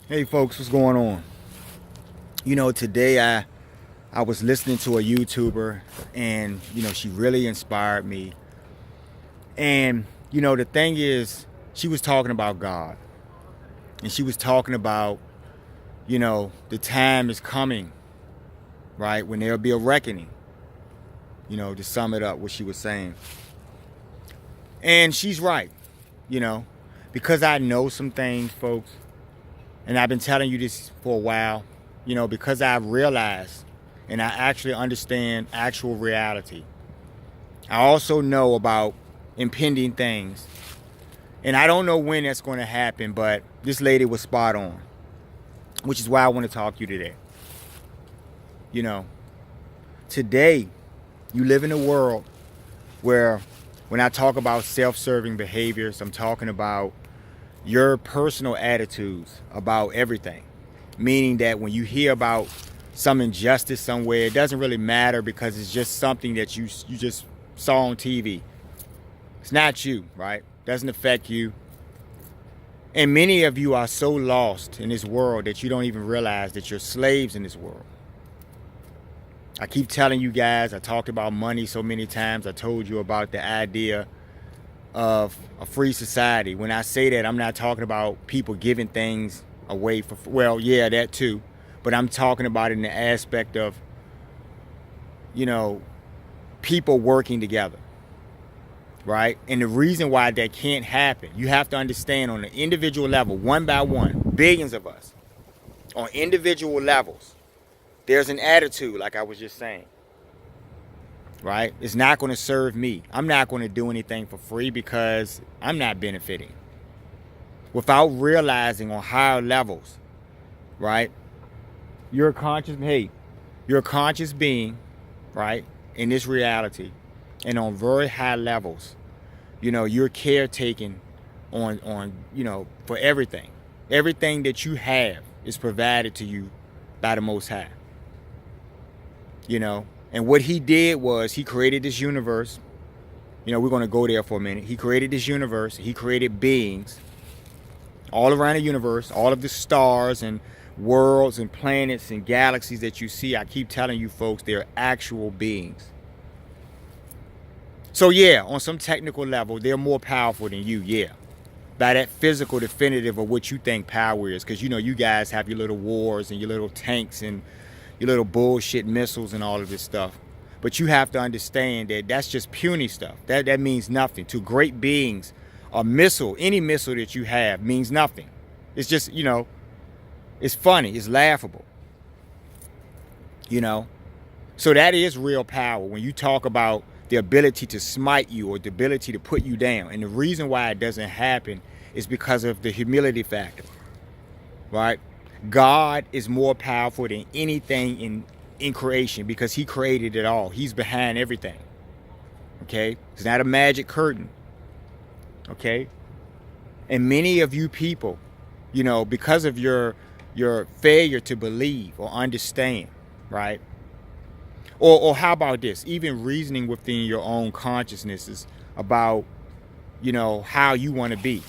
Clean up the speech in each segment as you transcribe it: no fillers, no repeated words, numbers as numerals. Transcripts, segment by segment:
Hey folks, what's going on? Today I was listening to a YouTuber and she really inspired me. And the thing is, she was talking about God. And she was talking about, the time is coming, right? When there'll be a reckoning, to sum it up what she was saying. And she's right, you know, because I know some things, folks, and I've been telling you this for a while, because I've realized and I actually understand actual reality. I also know about impending things. And I don't know when that's going to happen, but this lady was spot on, which is why I want to talk to you today. You know, today you live in a world where when I talk about self-serving behaviors, I'm talking about your personal attitudes about everything. Meaning that when you hear about some injustice somewhere, it doesn't really matter because it's just something that you just saw on TV. It's not you, right? Doesn't affect you. And many of you are so lost in this world that you don't even realize that you're slaves in this world. I keep telling you guys, I talked about money so many times. I told you about the idea of a free society. When I say that, I'm not talking about people giving things away for, well, yeah, that too. But I'm talking about it in the aspect of, people working together, right? And the reason why that can't happen, you have to understand on an individual level, one by one, billions of us, on individual levels, there's an attitude, like I was just saying, right? It's not going to serve me. I'm not going to do anything for free because I'm not benefiting. Without realizing on higher levels, right? You're a conscious being, right? In this reality. And on very high levels, you're caretaking on, for everything. Everything that you have is provided to you by the Most High. And what he did was he created this universe. We're going to go there for a minute. He created this universe. He created beings all around the universe, all of the stars and worlds and planets and galaxies that you see. I keep telling you folks, they're actual beings. So yeah, on some technical level, they're more powerful than you, yeah. By that physical definitive of what you think power is. Because you guys have your little wars and your little tanks and your little bullshit missiles and all of this stuff. But you have to understand that that's just puny stuff. That means nothing. To great beings, a missile, any missile that you have means nothing. It's just, it's funny, it's laughable. So that is real power when you talk about the ability to smite you or the ability to put you down. And the reason why it doesn't happen is because of the humility factor, right? God is more powerful than anything in creation because he created it all. He's behind everything, okay? It's not a magic curtain, okay? And many of you people, because of your failure to believe or understand, right? Or how about this? Even reasoning within your own consciousnesses about, how you want to be.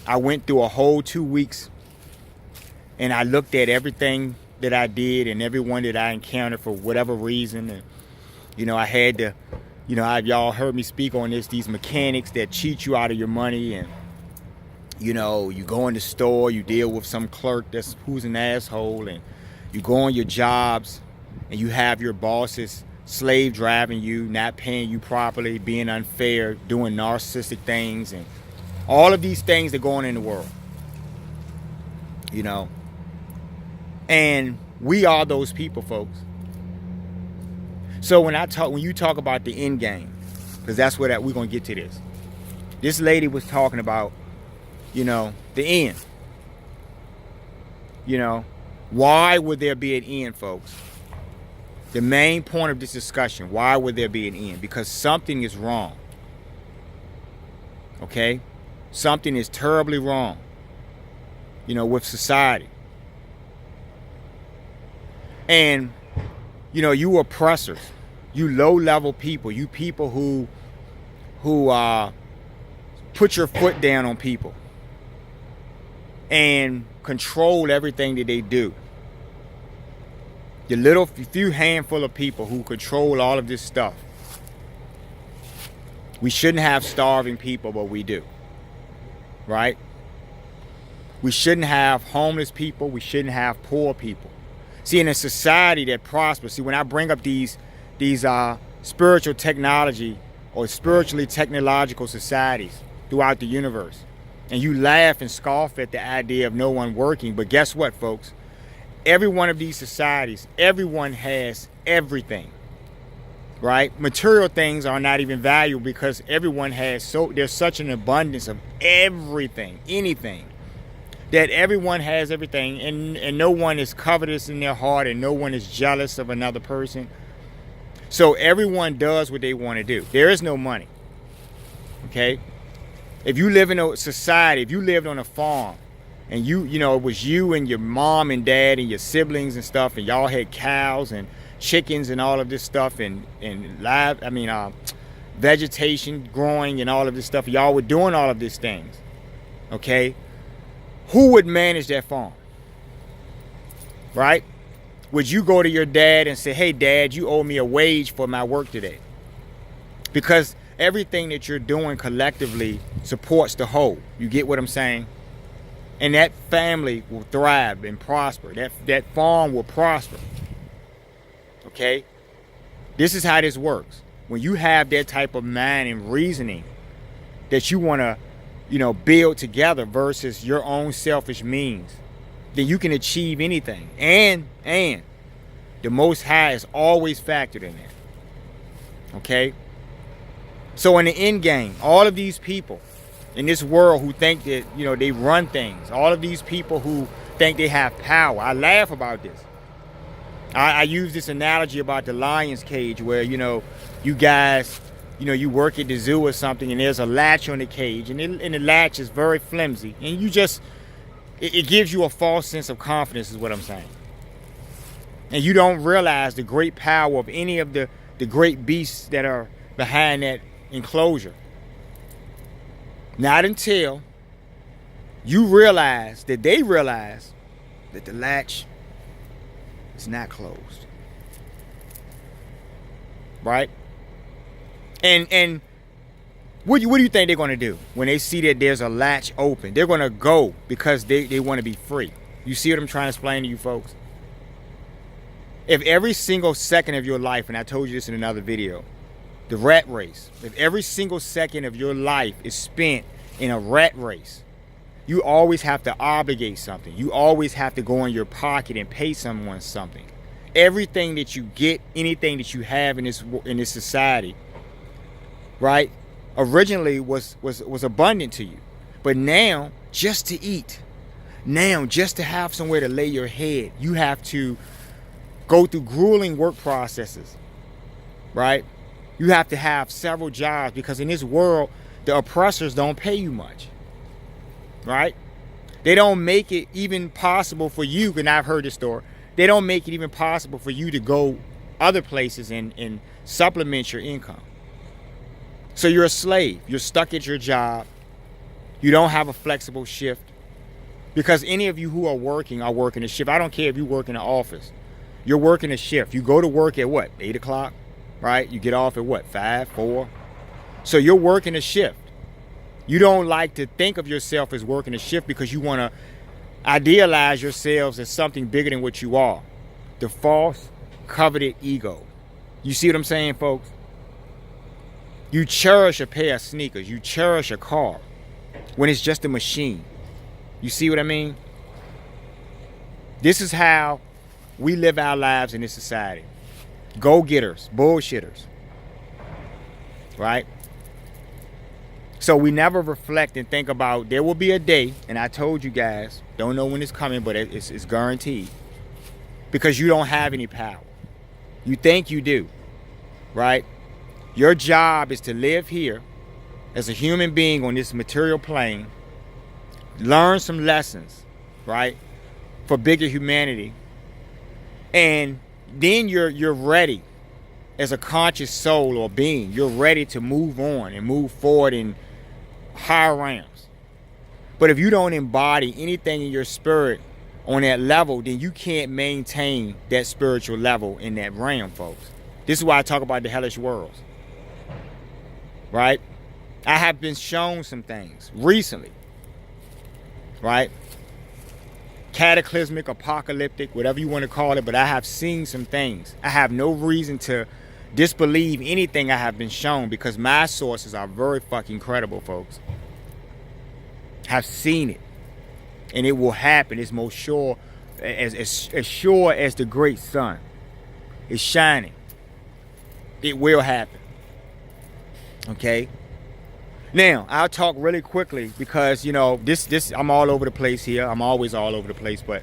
I went through a whole 2 weeks and I looked at everything that I did and everyone that I encountered for whatever reason. And, I had to, y'all heard me speak on this, these mechanics that cheat you out of your money. And, you go in the store, you deal with some clerk who's an asshole, and you go on your jobs and you have your bosses slave driving you, not paying you properly, being unfair, doing narcissistic things, and all of these things that go on in the world. And we are those people, folks. So when you talk about the end game, because that's where we're gonna get to this. This lady was talking about, the end. Why would there be an end, folks? The main point of this discussion, why would there be an end? Because something is wrong. Okay? Something is terribly wrong, with society. And, you oppressors, you low-level people, you people who put your foot down on people, and control everything that they do. The little few handful of people who control all of this stuff. We shouldn't have starving people, but we do. Right? We shouldn't have homeless people. We shouldn't have poor people. See, in a society that prospers, see, when I bring up these spiritual technology or spiritually technological societies throughout the universe, and you laugh and scoff at the idea of no one working, but guess what, folks? Every one of these societies, everyone has everything, right? Material things are not even valuable because everyone has there's such an abundance of everything, anything, that everyone has everything, and no one is covetous in their heart, and no one is jealous of another person. So everyone does what they want to do. There is no money, okay? If you live in a society, if you lived on a farm, and you know, it was you and your mom and dad and your siblings and stuff, and y'all had cows and chickens and all of this stuff, and vegetation growing and all of this stuff, y'all were doing all of these things, okay? Who would manage that farm? Right? Would you go to your dad and say, hey, Dad, you owe me a wage for my work today? Because everything that you're doing collectively supports the whole. You get what I'm saying? And that family will thrive and prosper. That farm will prosper. Okay? This is how this works. When you have that type of mind and reasoning that you want to, build together versus your own selfish means, then you can achieve anything. And the Most High is always factored in there. Okay? So in the end game, all of these people in this world who think that, they run things, all of these people who think they have power, I laugh about this. I use this analogy about the lion's cage where, you guys, you work at the zoo or something, and there's a latch on the cage, and the latch is very flimsy, and it gives you a false sense of confidence is what I'm saying. And you don't realize the great power of any of the great beasts that are behind that enclosure. Not until you realize that they realize that the latch is not closed. Right? And what do you think they're going to do when they see that there's a latch open? They're going to go because they want to be free. You see what I'm trying to explain to you folks? If every single second of your life, and I told you this in another video, the rat race, if every single second of your life is spent in a rat race, you always have to obligate something. You always have to go in your pocket and pay someone something. Everything that you get, anything that you have in this society, right, originally was abundant to you. But now, just to eat, now just to have somewhere to lay your head, you have to go through grueling work processes, right? You have to have several jobs because in this world, the oppressors don't pay you much, right? They don't make it even possible for you, and I've heard this story, they don't make it even possible for you to go other places and supplement your income. So you're a slave. You're stuck at your job. You don't have a flexible shift. Because any of you who are working a shift. I don't care if you work in an office. You're working a shift. You go to work at what? 8 o'clock, right? You get off at what? 5, 4? So you're working a shift. You don't like to think of yourself as working a shift because you want to idealize yourselves as something bigger than what you are. The false, coveted ego. You see what I'm saying, folks? You cherish a pair of sneakers. You cherish a car when it's just a machine. You see what I mean? This is how we live our lives in this society. Go-getters, bullshitters. Right? So we never reflect and think about, there will be a day, and I told you guys, don't know when it's coming, but it's guaranteed. Because you don't have any power. You think you do. Right? Your job is to live here as a human being on this material plane, learn some lessons, right, for bigger humanity, and then you're ready as a conscious soul or being. You're ready to move on and move forward in higher realms. But if you don't embody anything in your spirit on that level, then you can't maintain that spiritual level in that realm, folks. This is why I talk about the hellish worlds, right? I have been shown some things recently, right? Cataclysmic, apocalyptic, whatever you want to call it, but I have seen some things. I have no reason to disbelieve anything I have been shown because my sources are very fucking credible, folks. Have seen it, and it will happen. It's most sure, as sure as the great sun is shining. It will happen. Okay. Now I'll talk really quickly because this I'm all over the place here. I'm always all over the place, but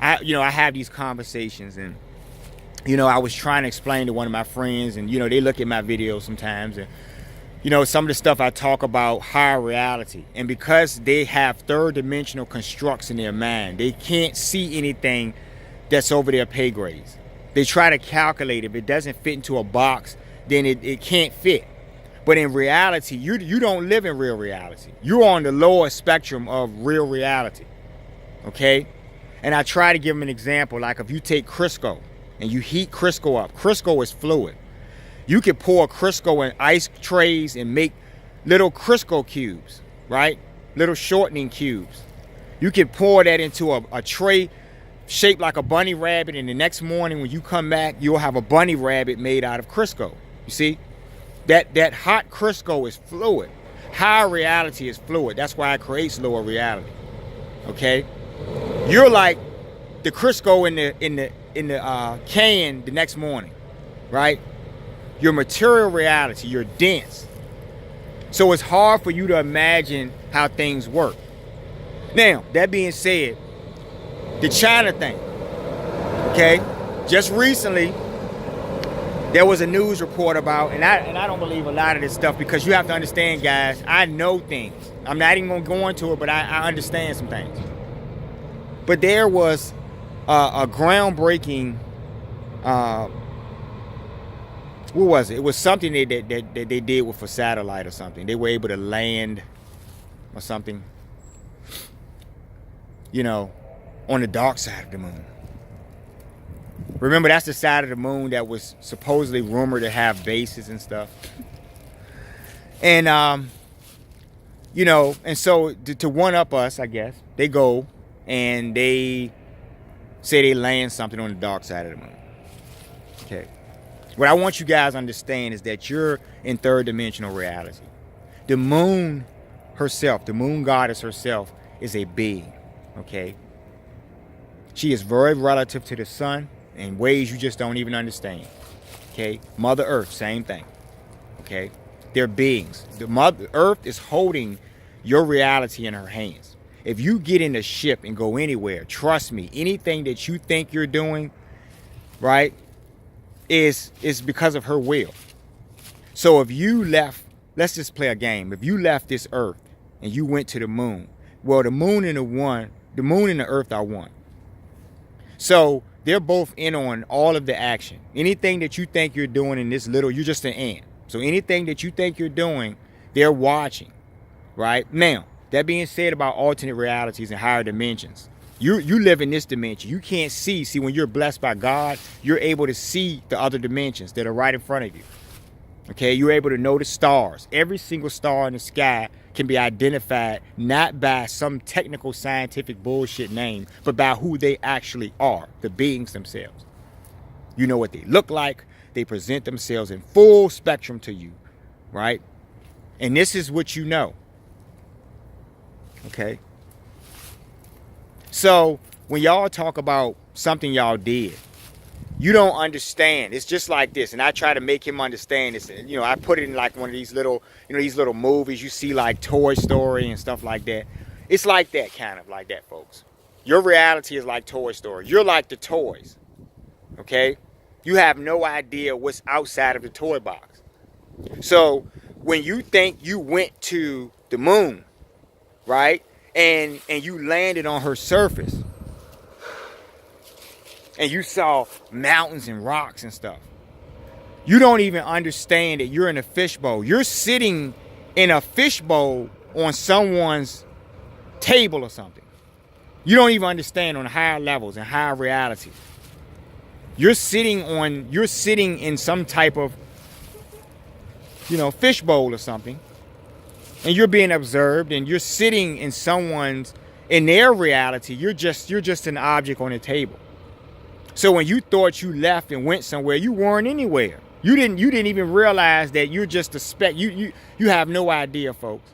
I have these conversations, and I was trying to explain to one of my friends, and they look at my videos sometimes, and some of the stuff I talk about higher reality, and because they have third dimensional constructs in their mind, they can't see anything that's over their pay grades. They try to calculate. If it doesn't fit into a box, then it can't fit. But in reality, you don't live in real reality. You're on the lower spectrum of real reality. Okay? And I try to give them an example. Like if you take Crisco and you heat Crisco up. Crisco is fluid. You can pour Crisco in ice trays and make little Crisco cubes, right? Little shortening cubes. You can pour that into a tray shaped like a bunny rabbit, and the next morning when you come back, you'll have a bunny rabbit made out of Crisco. You see? That hot Crisco is fluid. Higher reality is fluid. That's why it creates lower reality. Okay? You're like the Crisco in the can the next morning, right? Your material reality, you're dense. So it's hard for you to imagine how things work. Now, that being said, the China thing, okay? Just recently, there was a news report about, and I don't believe a lot of this stuff because you have to understand, guys, I know things. I'm not even going to go into it, but I understand some things. But there was a groundbreaking, what was it? It was something that they did with a satellite or something. They were able to land or something, on the dark side of the moon. Remember, that's the side of the moon that was supposedly rumored to have bases and stuff. And, and so to one up us, I guess, they go and they say they land something on the dark side of the moon. Okay. What I want you guys to understand is that you're in third dimensional reality. The moon herself, the moon goddess herself, is a being. Okay. She is very relative to the sun in ways you just don't even understand. Okay? Mother Earth, same thing. Okay? They're beings. The Mother Earth is holding your reality in her hands. If you get in a ship and go anywhere, trust me, anything that you think you're doing, right, is because of her will. So if you left, let's just play a game. If you left this Earth and you went to the moon, well, the moon and the Earth are one. So they're both in on all of the action. Anything that you think you're doing in this little, you're just an ant. So anything that you think you're doing, they're watching, right? Now, that being said about alternate realities and higher dimensions, you live in this dimension. You can't see. See, when you're blessed by God, you're able to see the other dimensions that are right in front of you. Okay, you're able to know the stars. Every single star in the sky can be identified not by some technical scientific bullshit name, but by who they actually are, the beings themselves. You know what they look like. They present themselves in full spectrum to you, right? And this is what you know. Okay? So when y'all talk about something y'all did, you don't understand. It's just like this. And I try to make him understand this. I put it in like one of these little, these little movies you see, like Toy Story and stuff like that. It's like that, kind of like that, folks. Your reality is like Toy Story. You're like the toys. Okay? You have no idea what's outside of the toy box. So when you think you went to the moon, right? And you landed on her surface, and you saw mountains and rocks and stuff, you don't even understand that you're in a fishbowl. You're sitting in a fishbowl on someone's table or something. You don't even understand on higher levels and higher reality. You're sitting in some type of, fishbowl or something, and you're being observed, and you're sitting in their reality. You're just an object on a table. So when you thought you left and went somewhere, you weren't anywhere. You didn't even realize that you're just a speck. You have no idea, folks.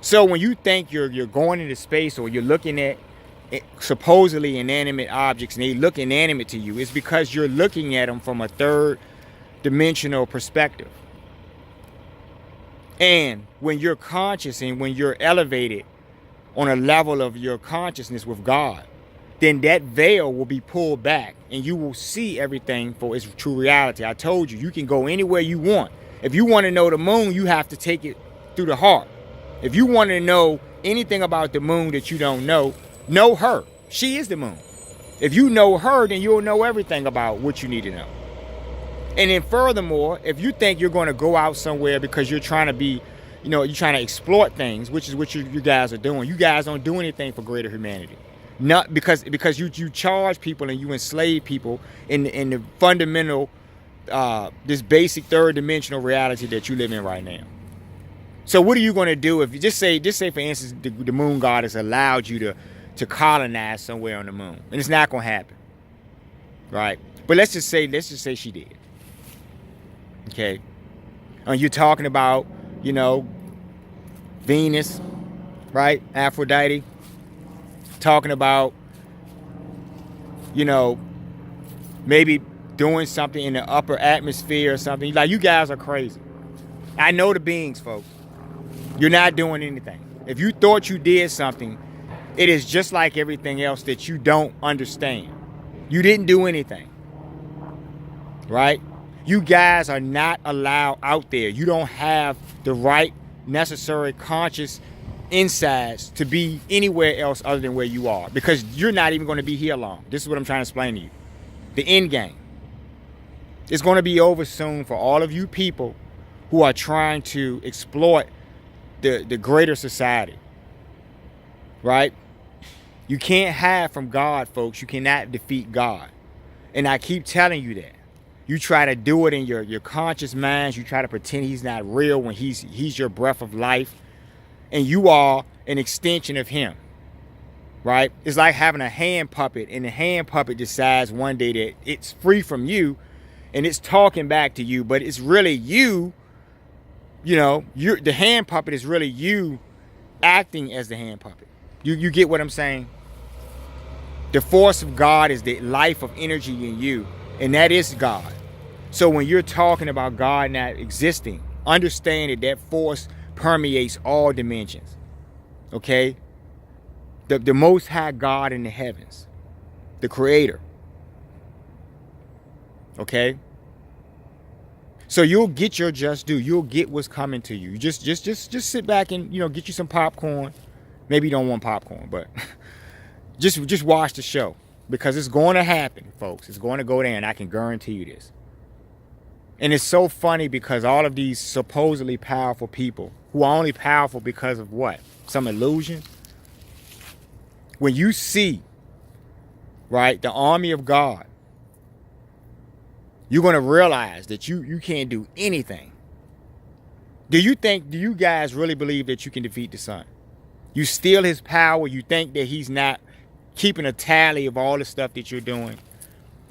So when you think you're going into space, or you're looking at supposedly inanimate objects and they look inanimate to you, it's because you're looking at them from a third dimensional perspective. And when you're conscious and when you're elevated on a level of your consciousness with God, then that veil will be pulled back and you will see everything for its true reality. I told you, you can go anywhere you want. If you want to know the moon, you have to take it through the heart. If you want to know anything about the moon that you don't know her. She is the moon. If you know her, then you'll know everything about what you need to know. And then furthermore, if you think you're going to go out somewhere because you're trying to be, you're trying to exploit things, which is what you guys are doing. You guys don't do anything for greater humanity. Not because you charge people and you enslave people in the fundamental, this basic third dimensional reality that you live in right now. So what are you going to do if you just say for instance the moon goddess allowed you to colonize somewhere on the moon, and it's not going to happen, right? But let's just say she did. Okay, and you're talking about Venus, right? Aphrodite. Talking about maybe doing something in the upper atmosphere or something. Like, you guys are crazy. I know the beings, folks. You're not doing anything. If you thought you did something, it is just like everything else that you don't understand. You didn't do anything. Right? You guys are not allowed out there. You don't have the right necessary conscious insides to be anywhere else other than where you are, because you're not even going to be here long. This is what I'm trying to explain to you. The end game. It's going to be over soon for all of you people who are trying to exploit the greater society. Right? You can't hide from God, folks. You cannot defeat God. And I keep telling you that. You try to do it in your conscious minds. You try to pretend he's not real when he's your breath of life. And you are an extension of him. Right? It's like having a hand puppet, and the hand puppet decides one day that it's free from you and it's talking back to you, but it's really you. The hand puppet is really you acting as the hand puppet. You get what I'm saying? The force of God is the life of energy in you, and that is God. So when you're talking about God not existing, understand that force permeates all dimensions. Okay? The most high God in the heavens, the creator. Okay? So you'll get your just due. You'll get what's coming to you. Just sit back and get you some popcorn. Maybe you don't want popcorn, but just watch the show, because it's going to happen, folks. It's going to go down. I can guarantee you this. And it's so funny because all of these supposedly powerful people who are only powerful because of what? Some illusion. When you see, right, the army of God, you're going to realize that you can't do anything. Do you guys really believe that you can defeat the sun? You steal his power. You think that he's not keeping a tally of all the stuff that you're doing.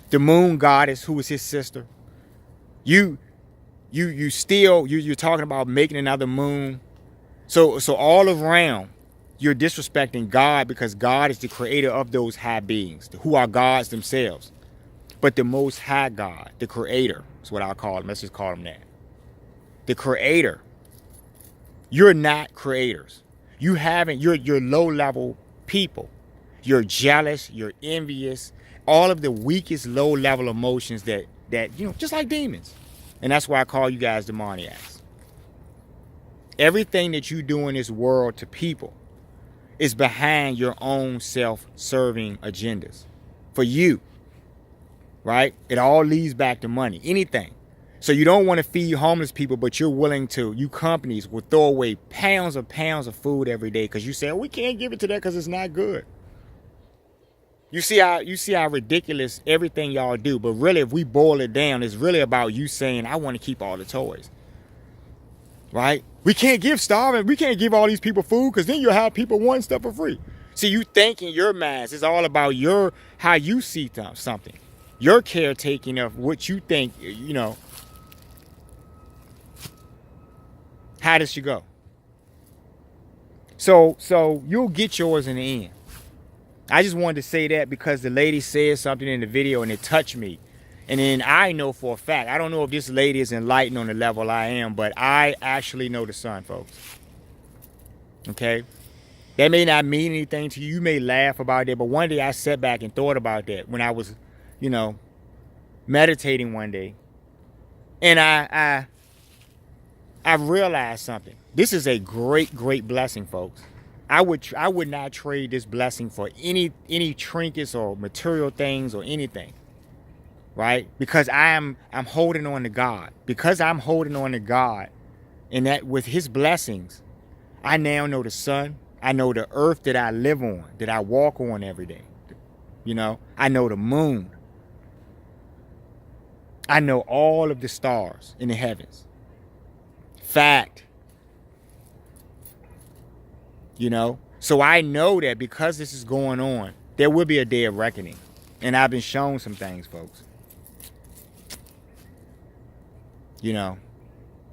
The moon goddess, who is his sister. You're talking about making another moon. So all around, you're disrespecting God, because God is the creator of those high beings who are gods themselves. But the most high God, the creator, is what I'll call him. Let's just call him that. The creator. You're not creators. You're low level people. You're jealous, you're envious, all of the weakest low level emotions that just like demons. And that's why I call you guys demoniacs. Everything that you do in this world to people is behind your own self-serving agendas. For you. Right? It all leads back to money. Anything. So you don't want to feed homeless people, but you're willing to, you companies will throw away pounds of food every day because you say, oh, we can't give it to that because it's not good. You see how ridiculous everything y'all do. But really, if we boil it down, it's really about you saying, I want to keep all the toys. Right? We can't give all these people food because then you'll have people wanting stuff for free. See, you think in your minds, it's all about how you see something. Your caretaking of what you think, how this should go. So you'll get yours in the end. I just wanted to say that because the lady said something in the video and it touched me. And then I know for a fact, I don't know if this lady is enlightened on the level I am, but I actually know the son, folks. Okay? That may not mean anything to you. You may laugh about it, but one day I sat back and thought about that when I was, meditating one day. And I realized something. This is a great, great blessing, folks. I would not trade this blessing for any trinkets or material things or anything. Right? Because I'm holding on to God. Because I'm holding on to God, and that with his blessings, I now know the sun. I know the earth that I live on, that I walk on every day. I know the moon. I know all of the stars in the heavens. Fact. So I know that because this is going on, there will be a day of reckoning. And I've been shown some things, folks.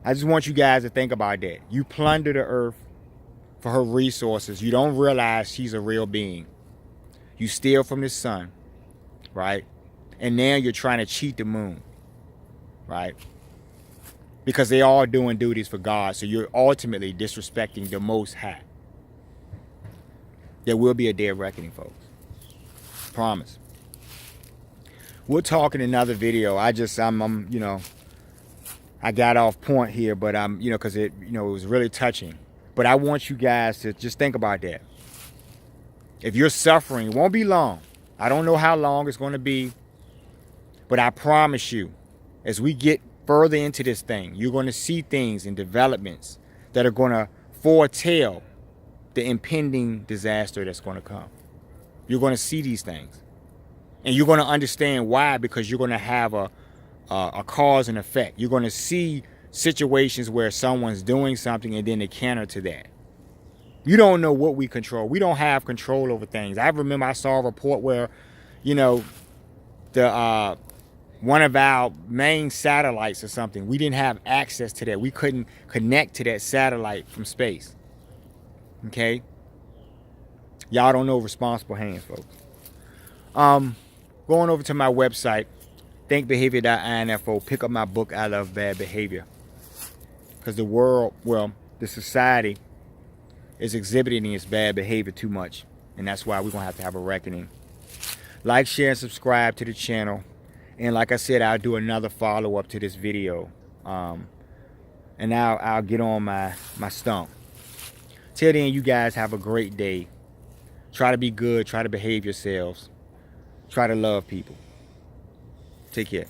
I just want you guys to think about that. You plunder the earth for her resources. You don't realize she's a real being. You steal from the sun, right? And now you're trying to cheat the moon, right? Because they all doing duties for God. So you're ultimately disrespecting the Most High. There will be a day of reckoning, folks. Promise. We'll talk in another video. I got off point here, but because it was really touching. But I want you guys to just think about that. If you're suffering, it won't be long. I don't know how long it's going to be, but I promise you, as we get further into this thing, you're going to see things and developments that are going to foretell the impending disaster that's going to come. You're going to see these things. And you're going to understand why, because you're going to have a cause and effect. You're going to see situations where someone's doing something and then they counter to that. You don't know what we control. We don't have control over things. I remember I saw a report where, the one of our main satellites or something, we didn't have access to that. We couldn't connect to that satellite from space. Okay? Y'all don't know responsible hands, folks. Going over to my website, thinkbehavior.info, pick up my book, I Love Bad Behavior. Because the society is exhibiting its bad behavior too much. And that's why we're going to have a reckoning. Like, share, and subscribe to the channel. And like I said, I'll do another follow-up to this video. And now I'll get on my stump. Till then, you guys have a great day. Try to be good. Try to behave yourselves. Try to love people. Take care.